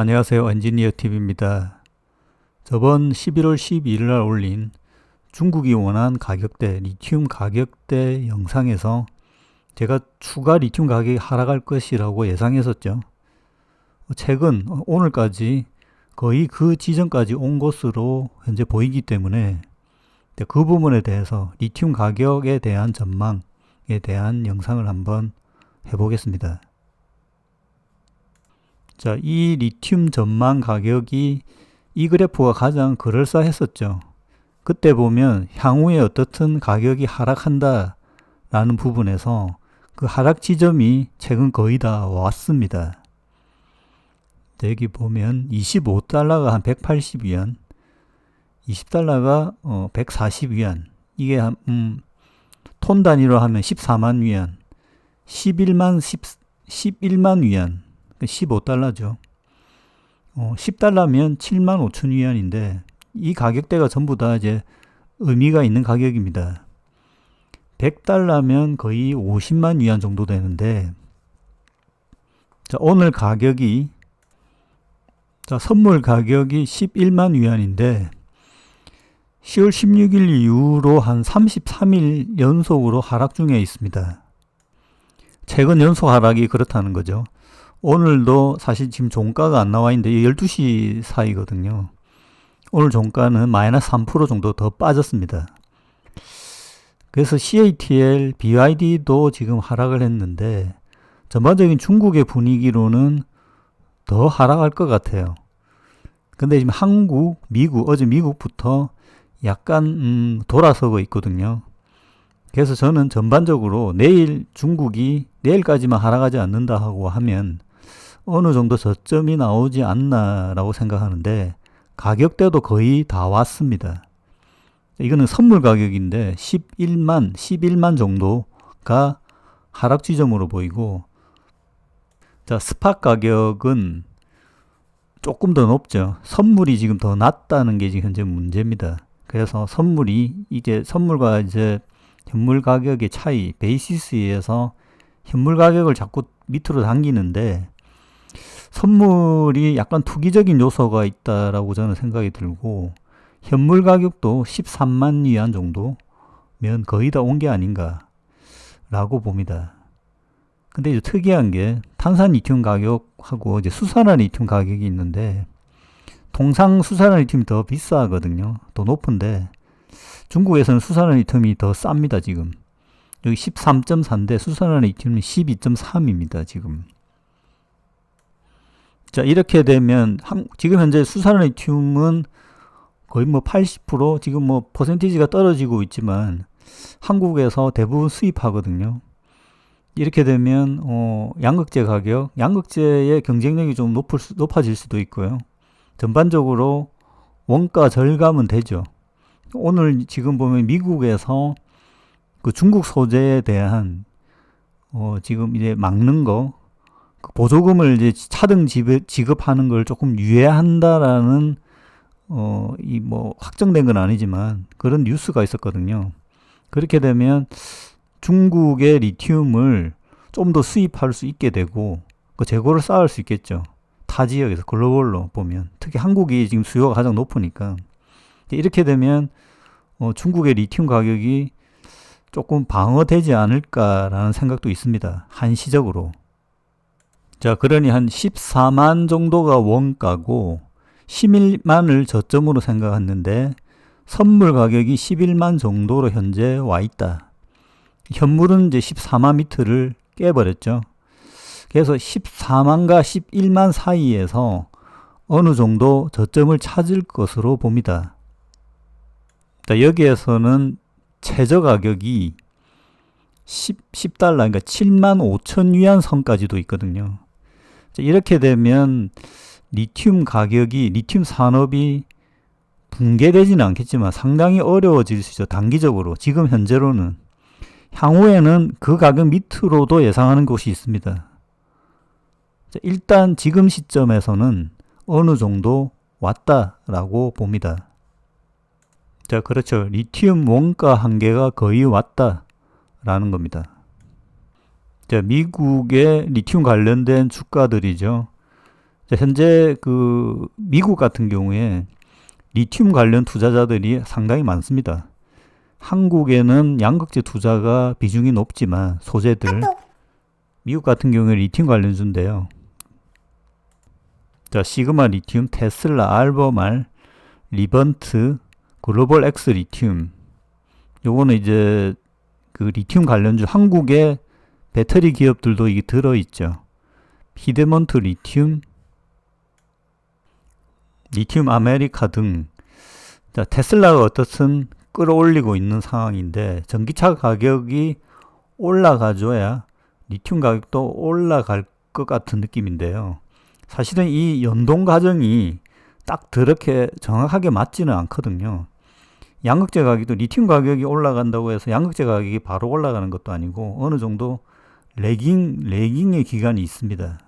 안녕하세요. 엔지니어 TV입니다. 저번 11월 12일 날 올린 중국이 원한 가격대, 리튬 가격대 영상에서 제가 추가 리튬 가격이 하락할 것이라고 예상했었죠. 최근 오늘까지 거의 그 지점까지 온 것으로 현재 보이기 때문에 그 부분에 대해서 리튬 가격에 대한 전망에 대한 영상을 한번 해보겠습니다. 자, 이 리튬 전망 가격이 이 그래프가 가장 그럴싸했었죠. 그때 보면 향후에 어떻든 가격이 하락한다 라는 부분에서 그 하락 지점이 최근 거의 다 왔습니다. 여기 보면 25달러가 한 180위안, 20달러가 140위안, 이게 톤 단위로 하면 14만 위안, 11만 위안, 15달러죠. 10달러면 7만 5천 위안인데 이 가격대가 전부 다 이제 의미가 있는 가격입니다. 100달러면 거의 50만 위안 정도 되는데, 자, 오늘 가격이, 자, 선물 가격이 11만 위안인데 10월 16일 이후로 한 33일 연속으로 하락 중에 있습니다. 최근 연속 하락이 그렇다는 거죠. 오늘도 사실 지금 종가가 안 나와 있는데 12시 사이거든요. 오늘 종가는 마이너스 3% 정도 더 빠졌습니다. 그래서 CATL, BYD도 지금 하락을 했는데 전반적인 중국의 분위기로는 더 하락할 것 같아요. 근데 지금 한국, 미국, 어제 미국부터 약간 돌아서고 있거든요. 그래서 저는 전반적으로 내일 중국이 내일까지만 하락하지 않는다 하고 하면 어느 정도 저점이 나오지 않나라고 생각하는데 가격대도 거의 다 왔습니다. 이거는 선물 가격인데 11만 정도가 하락 지점으로 보이고, 자, 스팟 가격은 조금 더 높죠. 선물이 지금 더 낮다는 게 지금 현재 문제입니다. 그래서 선물이 이제 선물과 이제 현물 가격의 차이, 베이시스에서 현물 가격을 자꾸 밑으로 당기는데 선물이 약간 투기적인 요소가 있다라고 저는 생각이 들고, 현물 가격도 13만 위안 정도면 거의 다 온 게 아닌가라고 봅니다. 근데 이제 특이한 게 탄산 리튬 가격하고 이제 수산화 리튬 가격이 있는데, 통상 수산화 리튬이 더 비싸거든요. 더 높은데 중국에서는 수산화 리튬이 더 쌉니다. 지금 여기 13.4인데 수산화 리튬은 12.3입니다. 지금. 자, 이렇게 되면 지금 현재 수산화 리튬은 거의 뭐 80% 지금 뭐 퍼센티지가 떨어지고 있지만 한국에서 대부분 수입하거든요. 이렇게 되면 양극재 가격, 양극재의 경쟁력이 좀 높아질 수도 있고요. 전반적으로 원가 절감은 되죠. 오늘 지금 보면 미국에서 그 중국 소재에 대한 지금 이제 막는 거, 그 보조금을 이제 차등 지급하는 걸 조금 유예한다라는 이 뭐 확정된 건 아니지만 그런 뉴스가 있었거든요. 그렇게 되면 중국의 리튬을 좀 더 수입할 수 있게 되고 그 재고를 쌓을 수 있겠죠. 타 지역에서 글로벌로 보면 특히 한국이 지금 수요가 가장 높으니까 이렇게 되면 중국의 리튬 가격이 조금 방어되지 않을까라는 생각도 있습니다. 한시적으로. 자, 그러니 한 14만 정도가 원가고 11만을 저점으로 생각했는데 선물 가격이 11만 정도로 현재 와 있다. 현물은 이제 14만 미터를 깨버렸죠. 그래서 14만과 11만 사이에서 어느 정도 저점을 찾을 것으로 봅니다. 자, 여기에서는 최저 가격이 10달러, 그러니까 7만 5천 위안 선까지도 있거든요. 자, 이렇게 되면 리튬 가격이, 리튬 산업이 붕괴되지는 않겠지만 상당히 어려워질 수 있죠. 단기적으로. 지금 현재로는. 향후에는 그 가격 밑으로도 예상하는 곳이 있습니다. 자, 일단 지금 시점에서는 어느 정도 왔다라고 봅니다. 자, 그렇죠. 리튬 원가 한계가 거의 왔다라는 겁니다. 자, 미국의 리튬 관련된 주가들이죠. 자, 현재 그 미국 같은 경우에 리튬 관련 투자자들이 상당히 많습니다. 한국에는 양극재 투자가 비중이 높지만 소재들, 미국 같은 경우에 리튬 관련주인데요. 자, 시그마 리튬, 테슬라, 알버말, 리번트, 글로벌 엑스 리튬. 요거는 이제 그 리튬 관련주 한국의 배터리 기업들도 이게 들어있죠. 피드먼트 리튬, 리튬 아메리카 등. 자, 테슬라가 어떻든 끌어올리고 있는 상황인데 전기차 가격이 올라가줘야 리튬 가격도 올라갈 것 같은 느낌인데요. 사실은 이 연동 과정이 딱 그렇게 정확하게 맞지는 않거든요. 양극재 가격도 리튬 가격이 올라간다고 해서 양극재 가격이 바로 올라가는 것도 아니고 어느 정도 레깅의 기간이 있습니다.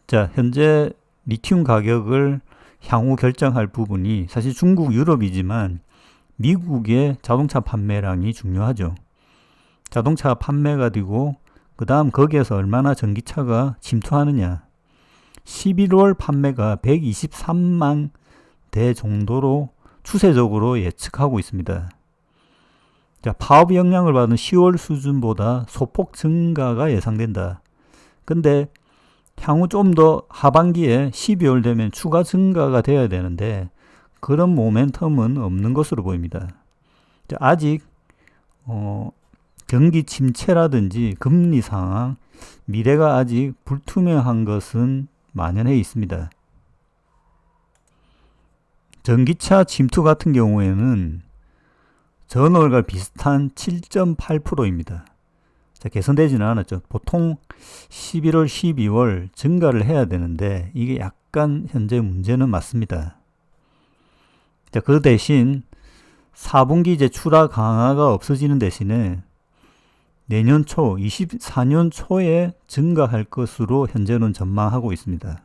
자, 현재 리튬 가격을 향후 결정할 부분이 사실 중국, 유럽이지만 미국의 자동차 판매량이 중요하죠. 자동차 판매가 되고 그 다음 거기에서 얼마나 전기차가 침투하느냐. 11월 판매가 123만 대 정도로 추세적으로 예측하고 있습니다. 자, 파업 영향을 받은 10월 수준보다 소폭 증가가 예상된다. 근데 향후 좀 더 하반기에 12월 되면 추가 증가가 돼야 되는데 그런 모멘텀은 없는 것으로 보입니다. 자, 아직 경기 침체라든지 금리 상황, 미래가 아직 불투명한 것은 만연해 있습니다. 전기차 침투 같은 경우에는 전월과 비슷한 7.8%입니다. 자, 개선되지는 않았죠. 보통 11월, 12월 증가를 해야 되는데 이게 약간 현재 문제는 맞습니다. 자, 그 대신 4분기 이제 출하 강화가 없어지는 대신에 내년 초, 24년 초에 증가할 것으로 현재는 전망하고 있습니다.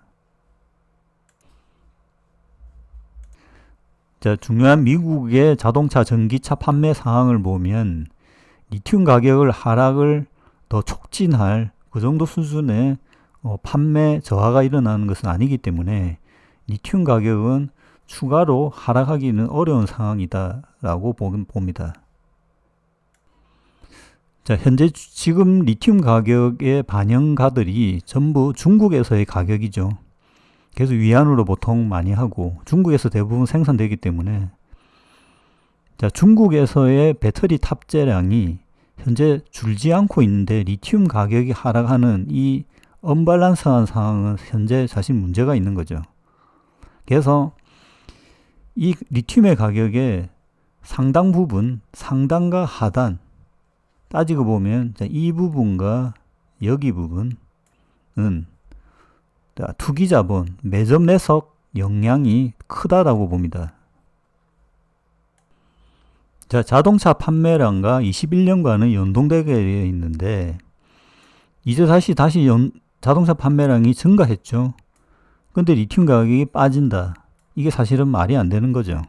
자, 중요한 미국의 자동차 전기차 판매 상황을 보면 리튬 가격을 하락을 더 촉진할 그 정도 수준의 판매 저하가 일어나는 것은 아니기 때문에 리튬 가격은 추가로 하락하기는 어려운 상황이다라고 봅니다. 자, 현재 지금 리튬 가격의 반영가들이 전부 중국에서의 가격이죠. 그래서 위안으로 보통 많이 하고 중국에서 대부분 생산되기 때문에 자, 중국에서의 배터리 탑재량이 현재 줄지 않고 있는데 리튬 가격이 하락하는 이 언밸런스한 상황은 현재 사실 문제가 있는 거죠. 그래서 이 리튬의 가격의 상당 부분, 상단과 하단 따지고 보면 이 부분과 여기 부분은 투기 자본, 매점 내석 영향이 크다라고 봅니다. 자, 자동차 판매량과 21년과는 연동되게 되어 있는데 이제 다시 자동차 판매량이 증가했죠. 근데 리튬 가격이 빠진다. 이게 사실은 말이 안 되는 거죠.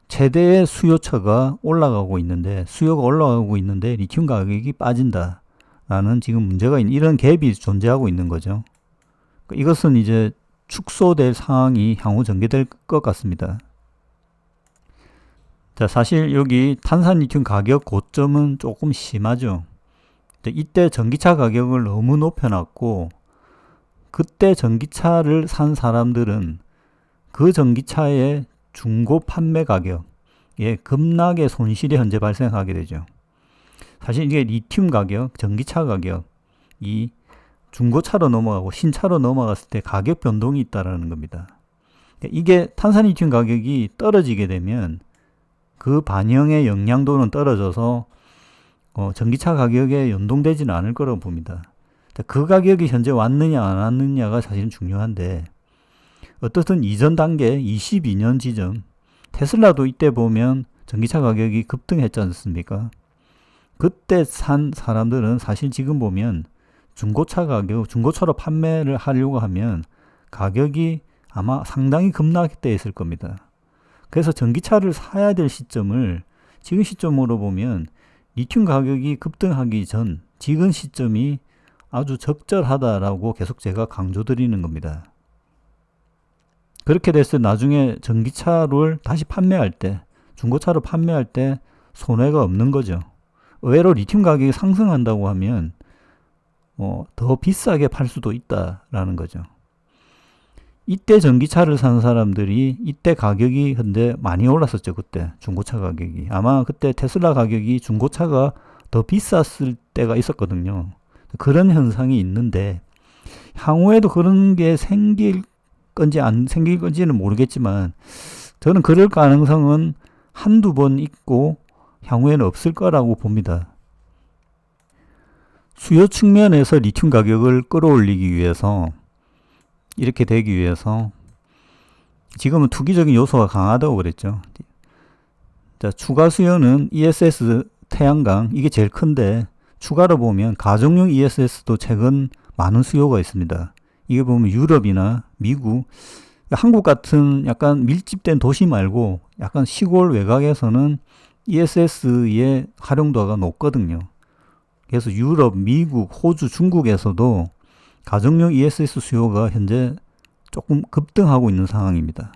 최대의 수요처가 올라가고 있는데 수요가 올라가고 있는데 리튬 가격이 빠진다라는 지금 문제가 있는 이런 갭이 존재하고 있는 거죠. 이것은 이제 축소될 상황이 향후 전개될 것 같습니다. 자, 사실 여기 탄산 리튬 가격 고점은 조금 심하죠. 이때 전기차 가격을 너무 높여놨고 그때 전기차를 산 사람들은 그 전기차의 중고 판매 가격에 급락의 손실이 현재 발생하게 되죠. 사실 이게 리튬 가격, 전기차 가격이 중고차로 넘어가고 신차로 넘어갔을 때 가격 변동이 있다는 겁니다. 이게 탄산 리튬 가격이 떨어지게 되면 그 반영의 영향도는 떨어져서 전기차 가격에 연동되지는 않을 거라고 봅니다. 그 가격이 현재 왔느냐 안 왔느냐가 사실은 중요한데 어떻든 이전 단계 22년 지점 테슬라도 이때 보면 전기차 가격이 급등했지 않습니까? 그때 산 사람들은 사실 지금 보면 중고차 가격, 중고차로 판매를 하려고 하면 가격이 아마 상당히 급락돼 있을 겁니다. 그래서 전기차를 사야 될 시점을 지금 시점으로 보면 리튬 가격이 급등하기 전 지금 시점이 아주 적절하다라고 계속 제가 강조드리는 겁니다. 그렇게 됐을 때 나중에 전기차를 다시 판매할 때, 중고차로 판매할 때 손해가 없는 거죠. 의외로 리튬 가격이 상승한다고 하면 더 비싸게 팔 수도 있다라는 거죠. 이때 전기차를 산 사람들이 이때 가격이 근데 많이 올랐었죠. 그때 중고차 가격이. 아마 그때 테슬라 가격이 중고차가 더 비쌌을 때가 있었거든요. 그런 현상이 있는데 향후에도 그런 게 생길 건지 안 생길 건지는 모르겠지만 저는 그럴 가능성은 한두 번 있고 향후에는 없을 거라고 봅니다. 수요 측면에서 리튬 가격을 끌어올리기 위해서 이렇게 되기 위해서 지금은 투기적인 요소가 강하다고 그랬죠. 자, 추가 수요는 ESS 태양광 이게 제일 큰데 추가로 보면 가정용 ESS도 최근 많은 수요가 있습니다. 이게 보면 유럽이나 미국, 한국 같은 약간 밀집된 도시 말고 약간 시골 외곽에서는 ESS의 활용도가 높거든요. 그래서 유럽, 미국, 호주, 중국에서도 가정용 ESS 수요가 현재 조금 급등하고 있는 상황입니다.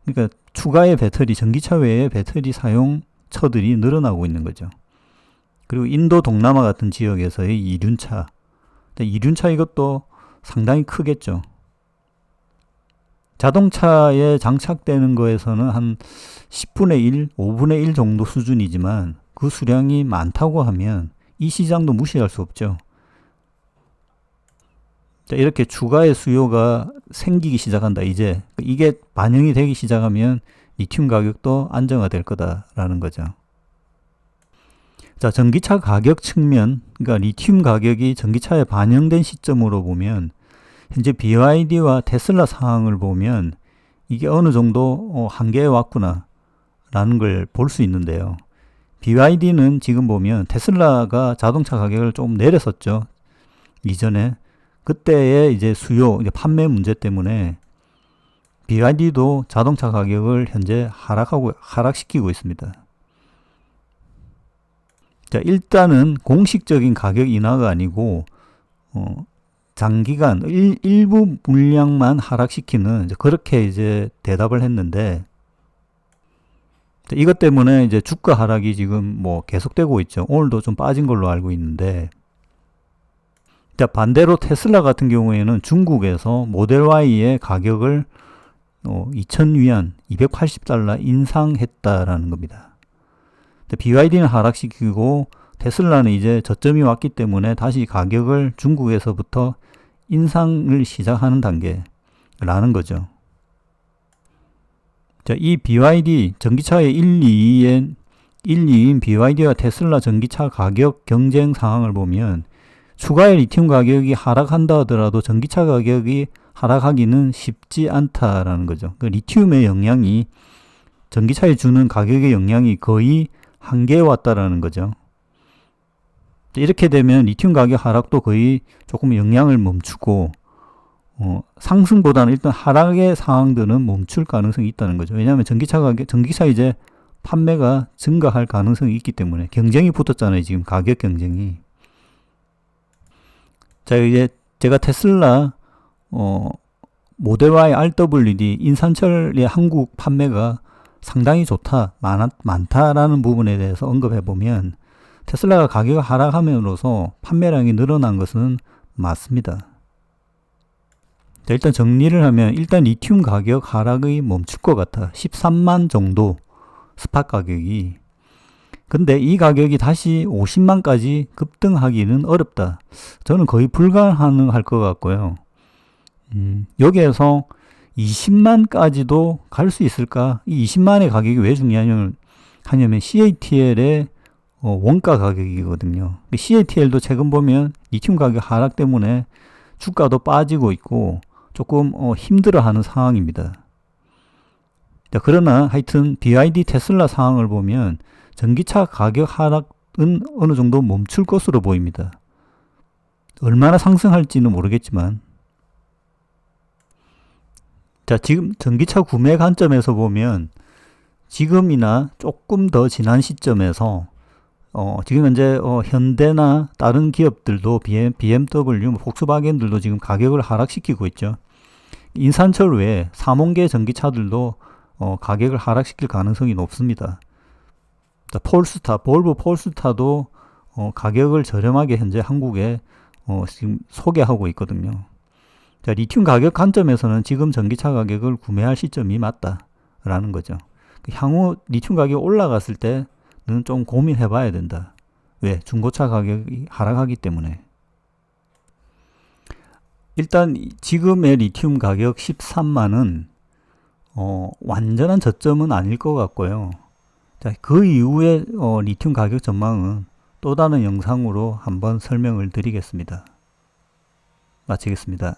그러니까 추가의 배터리, 전기차 외에 배터리 사용처들이 늘어나고 있는 거죠. 그리고 인도 동남아 같은 지역에서의 이륜차. 이륜차 이것도 상당히 크겠죠. 자동차에 장착되는 거에서는 한 10분의 1, 5분의 1 정도 수준이지만 그 수량이 많다고 하면 이 시장도 무시할 수 없죠. 자, 이렇게 추가의 수요가 생기기 시작한다. 이제 이게 반영이 되기 시작하면 리튬 가격도 안정화될 거다라는 거죠. 자, 전기차 가격 측면, 그러니까 리튬 가격이 전기차에 반영된 시점으로 보면 현재 BYD와 테슬라 상황을 보면 이게 어느 정도 한계에 왔구나 라는 걸 볼 수 있는데요. BYD는 지금 보면 테슬라가 자동차 가격을 좀 내렸었죠. 이전에. 그때의 이제 수요, 판매 문제 때문에 BYD도 자동차 가격을 현재 하락시키고 있습니다. 자, 일단은 공식적인 가격 인하가 아니고, 장기간 일부 물량만 하락시키는 그렇게 이제 대답을 했는데, 이것 때문에 이제 주가 하락이 지금 계속되고 있죠. 오늘도 좀 빠진 걸로 알고 있는데, 자, 반대로 테슬라 같은 경우에는 중국에서 모델 Y의 가격을 2,000위안, 280달러 인상했다라는 겁니다. BYD는 하락시키고 테슬라는 이제 저점이 왔기 때문에 다시 가격을 중국에서부터 인상을 시작하는 단계라는 거죠. 자, 이 BYD 전기차의 1, 2인 BYD와 테슬라 전기차 가격 경쟁 상황을 보면 추가의 리튬 가격이 하락한다 하더라도 전기차 가격이 하락하기는 쉽지 않다라는 거죠. 그 리튬의 영향이 전기차에 주는 가격의 영향이 거의 한계에 왔다라는 거죠. 이렇게 되면 리튬 가격 하락도 거의 조금 영향을 멈추고 상승보다는 일단 하락의 상황들은 멈출 가능성이 있다는 거죠. 왜냐하면 전기차 이제 판매가 증가할 가능성이 있기 때문에 경쟁이 붙었잖아요. 지금 가격 경쟁이. 자, 이제 제가 테슬라 모델 Y RWD 인산철의 한국 판매가 상당히 좋다, 많다라는 부분에 대해서 언급해 보면 테슬라가 가격이 하락함으로써 판매량이 늘어난 것은 맞습니다. 자, 일단 정리를 하면 일단 리튬 가격 하락이 멈출 것 같아. 13만 정도 스팟 가격이. 근데 이 가격이 다시 50만까지 급등하기는 어렵다. 저는 거의 불가능할 것 같고요. 여기에서 20만까지도 갈 수 있을까? 이 20만의 가격이 왜 중요하냐면 CATL의 원가 가격이거든요. CATL도 최근 보면 리튬 가격 하락 때문에 주가도 빠지고 있고 조금 힘들어하는 상황입니다. 자, 그러나 하여튼 BYD 테슬라 상황을 보면 전기차 가격 하락은 어느 정도 멈출 것으로 보입니다. 얼마나 상승할지는 모르겠지만, 자, 지금 전기차 구매 관점에서 보면 지금이나 조금 더 지난 시점에서 지금 현재 현대나 다른 기업들도 BMW, 폭스바겐들도 지금 가격을 하락시키고 있죠. 인산철 외에 삼원계 전기차들도 가격을 하락시킬 가능성이 높습니다. 볼보 폴스타도 가격을 저렴하게 현재 한국에 지금 소개하고 있거든요. 자, 리튬 가격 관점에서는 지금 전기차 가격을 구매할 시점이 맞다라는 거죠. 향후 리튬 가격이 올라갔을 때는 좀 고민해 봐야 된다. 왜? 중고차 가격이 하락하기 때문에. 일단 지금의 리튬 가격 13만은 완전한 저점은 아닐 것 같고요. 자, 그 이후에 리튬 가격 전망은 또 다른 영상으로 한번 설명을 드리겠습니다. 마치겠습니다.